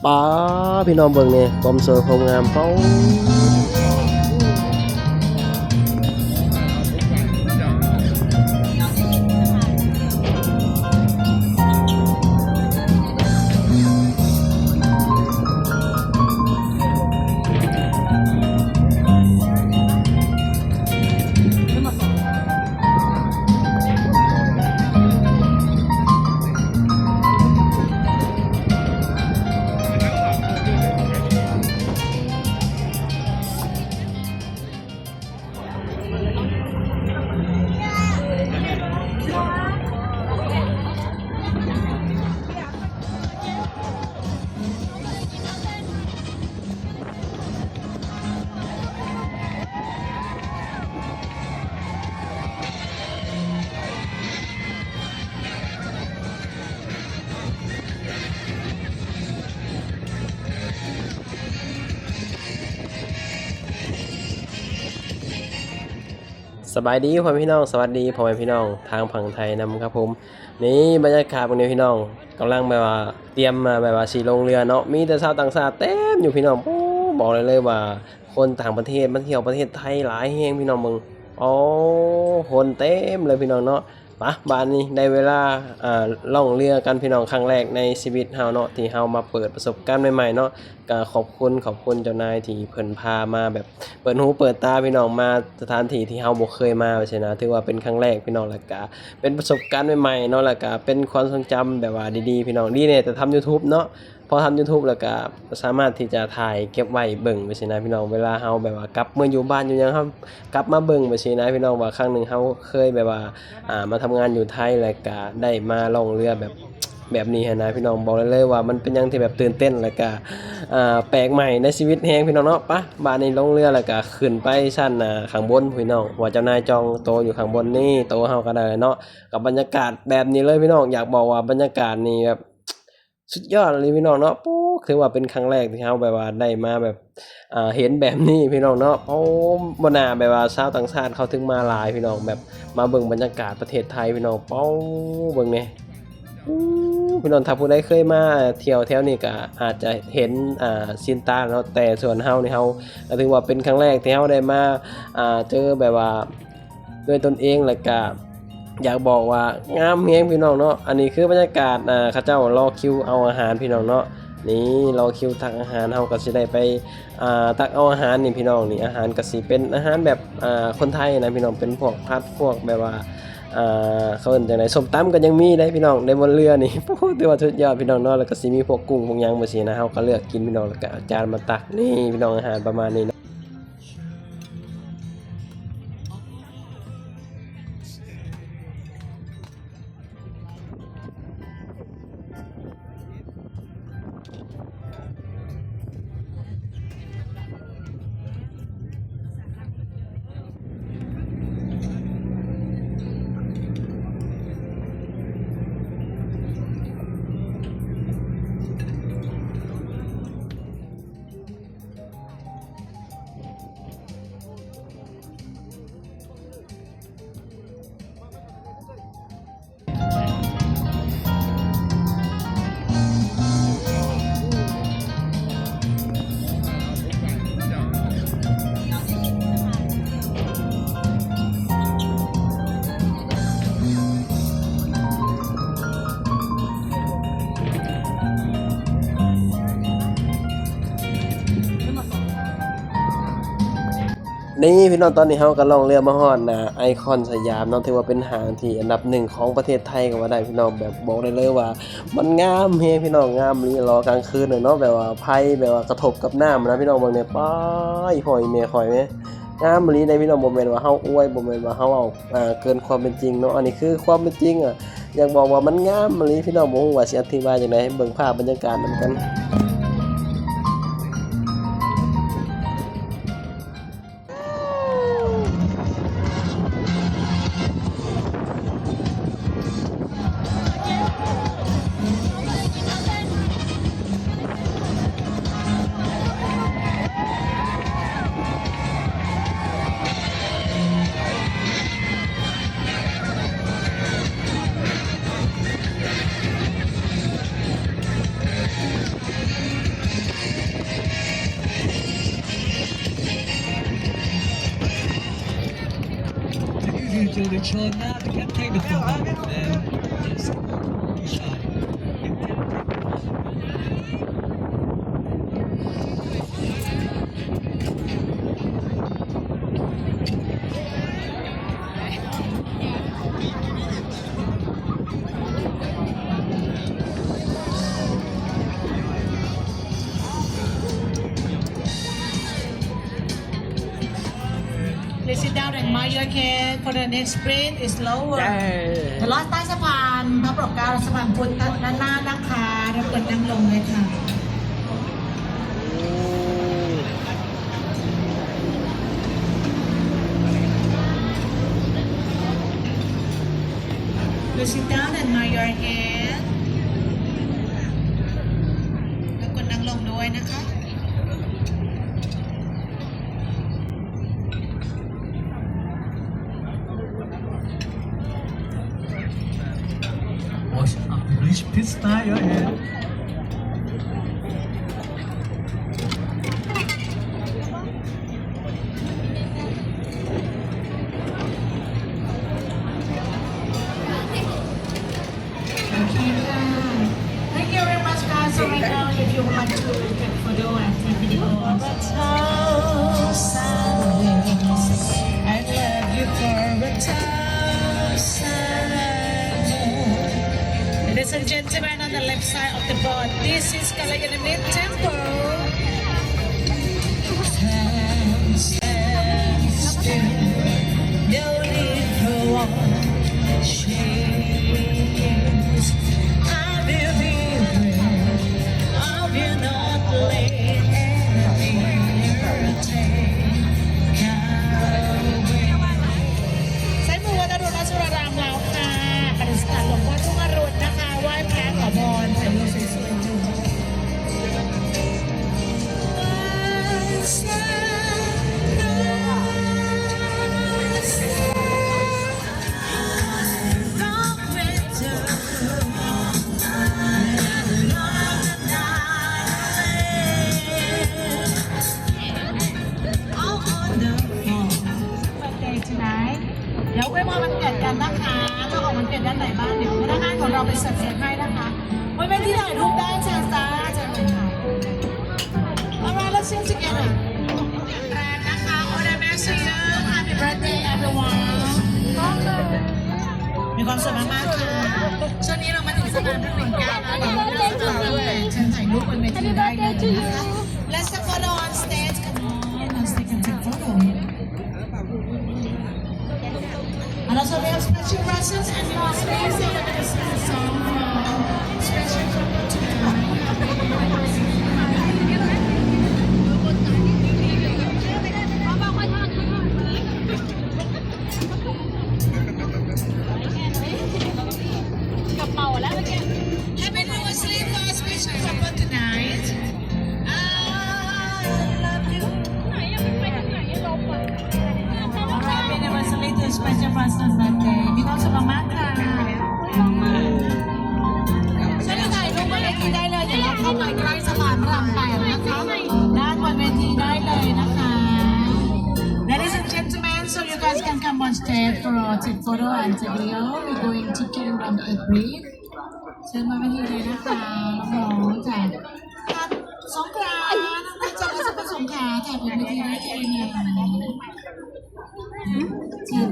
ป้าพี่น้องเบิ่งเนี่ยความสวยความงามเป้าสบายดีพ่อพี่น้องสวัสดีพ่อแม่พี่น้องทางฝั่งไทยนำครับผมนี่บรรยากาศวันนี้พี่น้องกำลังแบบว่าเตรียมมาแบบว่าสีลงเรือเนาะมีแต่ชาวต่างชาติเต็มอยู่พี่น้องโอ้บอกเลยว่าคนต่างประเทศมาเที่ยวประเทศไทยหลายแห่งพี่น้องมึงโอ้คนเต็มเลยพี่น้องเนาะปะบ้านนี้ได้เวลาล่องเรือกันพี่น้องครั้งแรกในชีวิตเฮาเนาะที่เฮามาเปิดประสบการณ์ใหม่ๆเนาะก็ขอบคุณเจ้านายที่เพิ่นพามาแบบเปิดหูเปิดตาพี่น้องมาสถานที่ที่เฮาบ่เคยมาใช่นะถือว่าเป็นครั้งแรกพี่น้องแล้วก็เป็นประสบการณ์ใหม่ๆเนาะแล้วก็เป็นความทรงจำแบบว่าดีๆพี่น้องดีเนี่ยแต่ทำ YouTube เนาะพอทำ YouTube แล้วก็สามารถที่จะถ่ายเก็บไว้เบิ่งไปสินะพี่น้องเวลาเฮาแบบว่ากลับเมื่ออยู่บ้านอยู่หยังเฮากลับมาเบิ่งไปสินะพี่น้องว่าครั้งหนึ่งเฮาเคยแบบว่ามาทำงานอยู่ไทยแล้วก็ได้มาล่องเรือแบบนี้นะพี่น้องบอกเลยว่ามันเป็นอย่างที่แบบตื่นเต้นแล้วก็แปลกใหม่ในชีวิตแฮงพี่น้องเนาะปะบ้านนี้ลงเรือแล้วก็ขึ้นไปชั้นข้างบนพี่น้องว่าเจ้านายจองโตะอยู่ข้างบนนี่โตะเฮาก็ได้เนาะกับบรรยากาศแบบนี้เลยพี่น้องอยากบอกว่าบรรยากาศนี่แบบสุดยอดเลยพี่น้องเนาะปู๊ถือว่าเป็นครั้งแรกที่เฮาแบบว่าได้มาแบบเห็นแบบนี้พี่น้องเนาะโอ้บ่น่าแบบว่าชาวต่างชาติเขาถึงมาหลายพี่น้องแบบมาเบิ่งบรรยากาศประเทศไทยพี่น้องเป้าเบิ่งแหน่ พี่น้องถ้าผู้ใดเคยมาเที่ยวแถวนี้ก็อาจจะเห็นชินตาเนาะแต่ส่วนเฮานี่เฮาก็ถือว่าเป็นครั้งแรกที่เฮาได้มาเจอแบบว่าด้วยตนเองแล้วก็อยากบอกว่างามแฮงพี่น้องเนาะอันนี้คือบรรยากาศเขาเจ้ารอคิวเอาอาหารพี่น้องเนาะนี่รอคิวตักอาหารเฮาก็สิได้ไปตักเอาอาหารนี่พี่น้องนี่อาหารก็สิเป็นอาหารแบบคนไทยนะพี่น้องเป็นพวกผัดพวกแบบว่าเขาเอิ้นจังได๋ส้มตำก็ยังมีได้พี่น้องในบนเรือนี่โอ้โฮถือว่าสุดยอดพี่น้องเนาะแล้วก็สิมีพวกกุ้งพวกหยังจั่งซี้นะเฮาก็เลือกกินพี่น้องแล้วก็เอาจานมาตักนี่พี่น้องอาหารประมาณนี้ นี่พี่น้องตอนนี้เราก็ล่องเรือมาฮอดไอคอนสยามเนาะถือว่าเป็นห้างที่อันดับหนึ่งของประเทศไทยก็ว่าได้พี่น้องแบบบอกได้เลยว่ามันงามแฮงพี่น้องงามอีหลีรอกลางคืนเนาะแบบว่าไผแบบว่ากระทบกับน้ำนะพี่น้องเบิ่งเนี่ยป๊ายหอยแม่ข่อยแม่งามอีหลีได้พี่น้องบ่แม่นว่าเฮาอวยบ่แม่นว่าเฮาเอาเกินความเป็นจริงเนาะอันนี้คือความเป็นจริงอยากบอกว่ามันงามอีหลีพี่น้องบ่ฮู้ว่าสิอธิบายจังได๋ให้เบิ่งภาพบรรยากาศนำกัน น to the children now to get take the photo with them. Just shy. Please sit down and mind your head for the next sprint is lower ทะลอดใต้สะพานพระปกเกล้าสะพานพุทธด้านหน้านะคะรบกวนนั่งลงเลยค่ะ Please sit down and mind your head รบกวนนั่งลงด้วยนะคะ Watch out, English, please tie your head. Thank you very much, guys. So right now, if you want to take photo and take video on the thousand wings, I love you for a thousand more. Ladies and gentlemen, on the left side of the board, this is Kalayanamit Temple. Stand still, no need for one change. I will be there. I will not let anythingใช้มือวัดอรุณราชวรามเราค่ะปฏิสถานหลวงพ่อทุ่งอรุณนะคะไหว้พระขอพรถ่ายรูปสวยๆอยู่เดี๋ยวไว้พอมันเกิดกันนะคะเจ้าของมันเกิดด้านไหนบ้างเดี๋ยวพนักงานของเราไปเสิร์ฟให้นะคะไว้เป็นที่ถ่ายรูปได้เชิญจ้าเชิญเลยค่ะ Alright, let's sing together แรงนะคะ All the best to you Happy birthday everyone มีความสุขมากๆค่ะช่วงนี้เรามาถึงสะพานพระปิ่นเกล้าแล้วเดี๋ยวเราจะต่อด้วยเชิญถ่ายรูปบนเวทีได้เลยนะคะ Let's take photo on stage come on let's take a photo And also we have special presents and more space and this is a song from special couple tonight. Happy anniversary for a special couple tonight. I love you. Happy anniversary to special person birthday มีความสุขมากๆค่ะช่วยถ่ายรูปบนเวทีได้เลยเดี๋ยวเราเข้าไปใกล้สะพานพระราม8นะคะด้านบนเวทีได้เลยนะคะ Ladies and gentlemen, so you guys can come on stage for a take photo and video. We're going to Kingdom Agri. เชิญมาเวทีเลยนะคะน้องๆจากสงขลาน้องๆจากสมุทรสงขลาถ่ายบนเวทีได้เลยเนี่ยเชิญ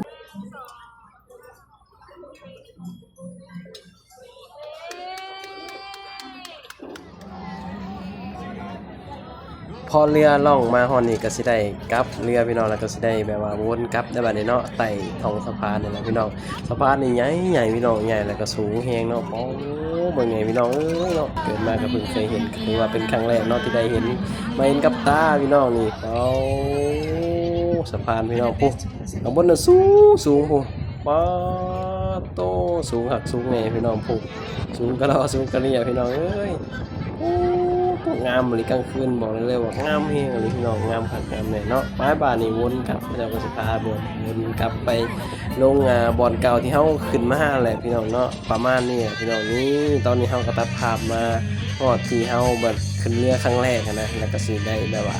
พอเรือล่องมาฮอดนี่ก็สิได้กลับเรือพี่น้องแล้วก็สิได้แบบว่าวนกลับได้บัดนี้เนาะไต่ท้องสะพานนี่แหละพี่น้องสะพานนี่ใหญ่พี่น้องใหญ่แล้วก็สูงแฮงเนาะโอ้เบิ่งไงพี่น้องเอ้ยเนาะเกิดมาก็เพิ่งเคยเห็นถือว่าเป็นครั้งแรกเนาะที่ได้เห็นมาเห็นกับตาพี่น้องนี่โอ้สะพานพี่น้องปุ๊ข้างบนน่ะสูงปุ๊ป๊าโตสูงหักสูงแน่พี่น้องปุ๊สูงกะลอสูงกะเลียพี่น้องเอ้ยงามเลยกลางคืนบอกเลยว่างามเฮงเลยพี่น้องงามคักงามแน่เนาะป้ายบ้านนี่วนกลับเจ้าก็สิพาวนกลับไปลงบ่อนเก่าที่เฮาขึ้นมาแหละพี่น้องเนาะประมาณนี้พี่น้องนี่ตอนนี้เฮาก็ตัดภาพมาฮอดที่เฮาแบบขึ้นเรือครั้งแรกนะแล้วก็สิได้แบบว่า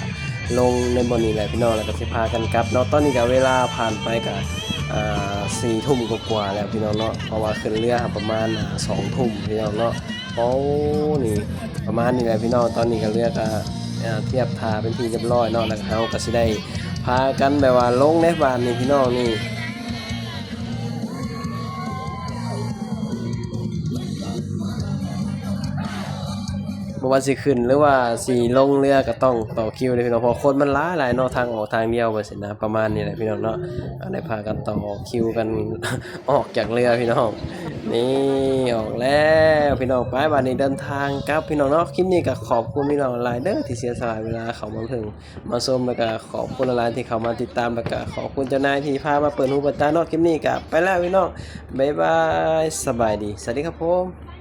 ลงในบ่อนนี้แหละพี่น้องแล้วก็สิพากันกลับเนาะตอนนี้ก็เวลาผ่านไปก็ 4 ทุ่มกว่าๆแล้วพี่น้องเนาะเพราะว่าขึ้นเรือประมาณ2 ทุ่มพี่น้องเนาะโอ้นี่ประมาณนี้แหละพี่น้องตอนนี้ก็เรือก็เทียบท่าเป็นที่เรียบร้อยเนาะแล้วเฮาก็สิได้พากันแบบว่าลงในบ้านนี่พี่น้องนี่บ่ว่าสิขึ้นหรือว่าสิลงเรือก็ต้องต่อคิวเลยพี่น้องเพราะคนมันหลายเนาะทางออกทางเดียวว่าสินะประมาณนี้แหละพี่น้องเนาะได้พากันต่อคิวกัน ออกจากเรือพี่น้องนี่ออกแล้วพี่น้องไปบัดนี้เดินทางกลับพี่น้องเนาะคลิปนี้ก็ขอบคุณพี่น้องหลายเด้อที่เสียสละเวลาเข้ามาถึงมาชมแล้วก็ขอบคุณหลายที่เข้ามาติดตามแล้วก็ขอบคุณเจ้านายที่พามาเปิดหูเปิดตาเนาะคลิปนี้ก็ไปแล้วพี่น้องบ๊ายบายสบายดีสวัสดีครับผม